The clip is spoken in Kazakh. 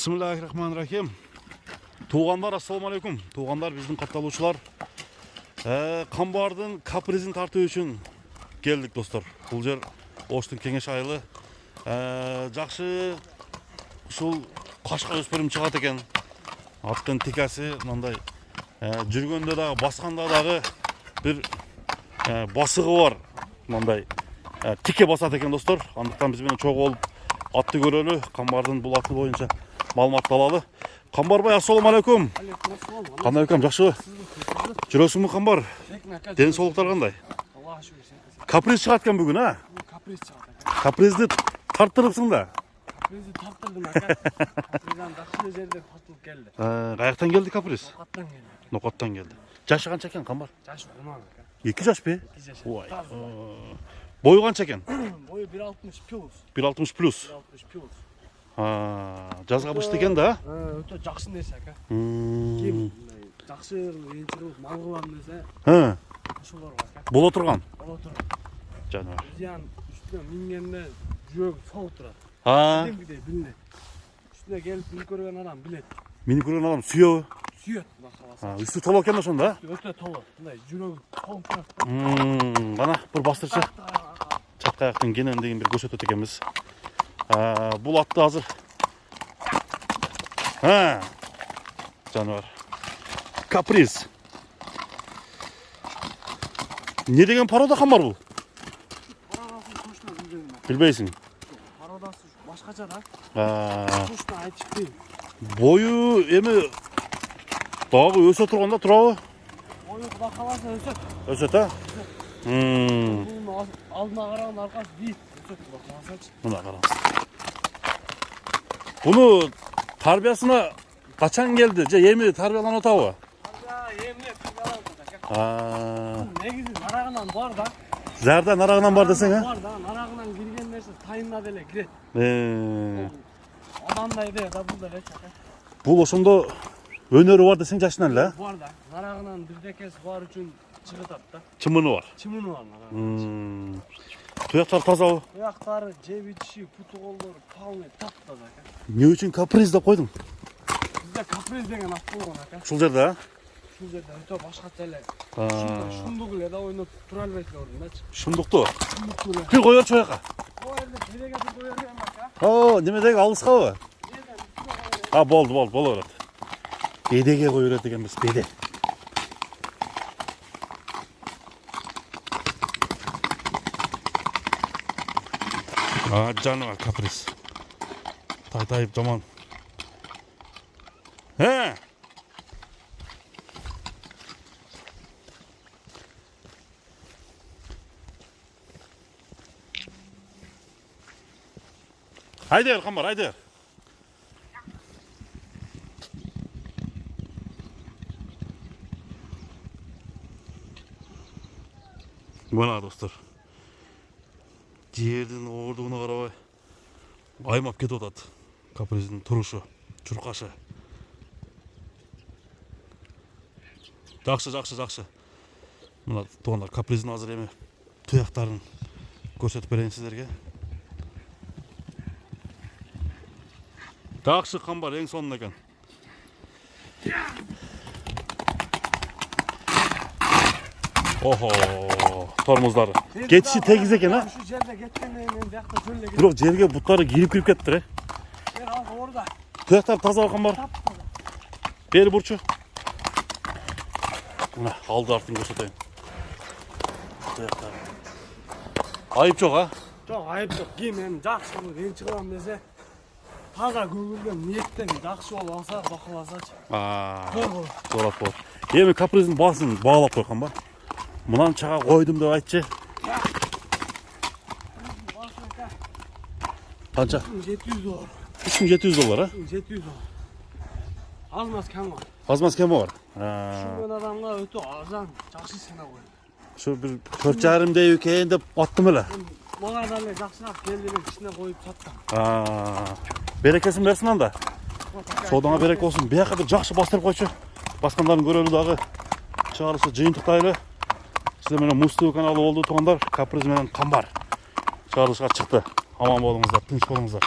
Bismillahirrahmanirrahim. Tuğanlar, assalamu alaikum. Tuğanlar bizden katılaşılar. Qambar'dın kaprizini tartı üçün geldik dostlar. Бұл жер Оштың кеңеш айылы. Жақшы ушул қашқа өспірім шығат екен. Аттың текасы мындай жүргенде дағы, басқанда дағы бір басығы бар. Мындай теке басат екен достар. Андықтан бізбен чоқ олып атты көрелі. Qambar'дың бұл аты бойынша малыматты алалы. Qambar бай, ассаламу алейкум. Қандай екем, жақшы? Жүресің мұ Qambar? Ден солықтар қандай? Каприз шығат кен бүгін, а? Каприз шығат. Капризді тарттырыпсың да? Капризді тарттырдым, ака. Каприздан жақсы жерден тартылып келді. Қаяқтан келді каприз? Ноқаттан келді. Ноқаттан келді. Жашы қанша екен Qambar? Жашы 10 ака. 2 жаш бе? 2 жаш. Ой. Бойы қанша екен? Бойы 1.60 плюс. 1.60 плюс. 1.60 плюс. Жазға бұшты екен да? Өте жақсы несі, ака. Кем жақсы еншіріп мал қылам десе. Ашулар бар, ака. Бол отырған? Бол отырған. Жануар. Зиян үстіне мингенде жүрегі соғып тұрады. Кәдімгідей білінеді. Үстіне келіп мін көрген адам біледі. Мені көрген адам сүйеуі? Сүйеді, бақаласа. Үсті толы екен сонда? Өте толы. Жүрегі соғып тұрады. Ғана бір бастыршы. Чатқаяқтың кенен деген бір көшет өтекеміз. Бұл атты азыр. Жануар. Каприз. Не деген порода Qambar бұл? Парадасын точно білмеймін. Білбейсің? Парадасы башқаша да. Точно айтып деймін. Бойы емі дағы өсе тұрғанда тұрауы? Бойы құда қаласа өсет. Өсет, а? Бұның алдына қараған арқасы дейт. Өсет құда қаласачы. Мұна қараңыз. Бұны тарбиясына қачан келді? Емі тарбиялан отауы? Еміне тарбиялан. Негізі нарағынан бар да. Зәрді нарағынан бар десең, а? Бар да, нарағынан кірген нәрсе тайынна деле кірет. Адамдай де, да бұл да речака. Бұл осында өнері бар десең жашынан лә? Бар да, нарағынан бірдекесі бар үшін шығытат да. Чымыны бар? Чымыны бар нарағынан. Тұяқтар тазау? Тұяқтары, жебітші, пұты қолдары, палмай тап-таза. Не үшін каприз деп қойдың? Бізде каприз деген ат болған ака. Шул жерде, а? Шул жерде өте башқа тәлі. Шұндық үле да ойнап тұра әлбейтін ордың да. Шындықты? Шұндық үле. Бір қойыр чойқа? О, әлде береге бір қойыр дейм ака. Немедегі алысқа ба? Болды, бол өрет. Бедеге қойыр етігенбіз, беде. Жануар каприз. Тайтайып жаман. Haydi Qambar, haydi. Bana dostlar. Жердің ордығына қарабай аймап кетіп отады. Каприздың тұрушы, чұрқашы. Жақсы. Мына туғандар каприздың азыр еме тұяқтарын көрсетіп берейін сіздерге. Жақсы Qambar, ең соңын екен. Охо, тормоздары. Кетіші тегіз екен, а? Şu жерде кеткеннен мен жақта жөлде кетті. Бірақ жерге бұттары киіп кетті, Бер алғы орда. Тұяқтар таза Qambar. Бері бұрчы. Мына, алды артын көрсетейін. Тұяқтар. Айып жоқ, а? Жоқ, айып жоқ. Мен жақсы бұл ен шығам десе, таза көгілген ниеттен жақсы ол алса, бақыласачы. Зорат бол. Емі каприздың басын бағалап қой Qambar. Мұнан чаға қойдым деп айтшы. Қанша? $700. $3700, а? $700. Азмас кәм бар. Азмас кем бар? Шүрген адамға өте арзан, жақсы сена қой. Şu bir 4,5 екен деп аттым әлі. Маған әлі жақсырақ келділер ішіне қойып саттым. Берекесін берсін анда. Содаңа берек olsun. Bir жаққа бір жақсы бастырып қойшы. Басқандарын көрелі дағы. Шығарысы жиынтықтайлы. Сіздер менен Муз-ТV каналы болды туғандар. Каприз менен Qambar. Шығарысыға шықты. Аман болыңыздар, тыныш болыңыздар.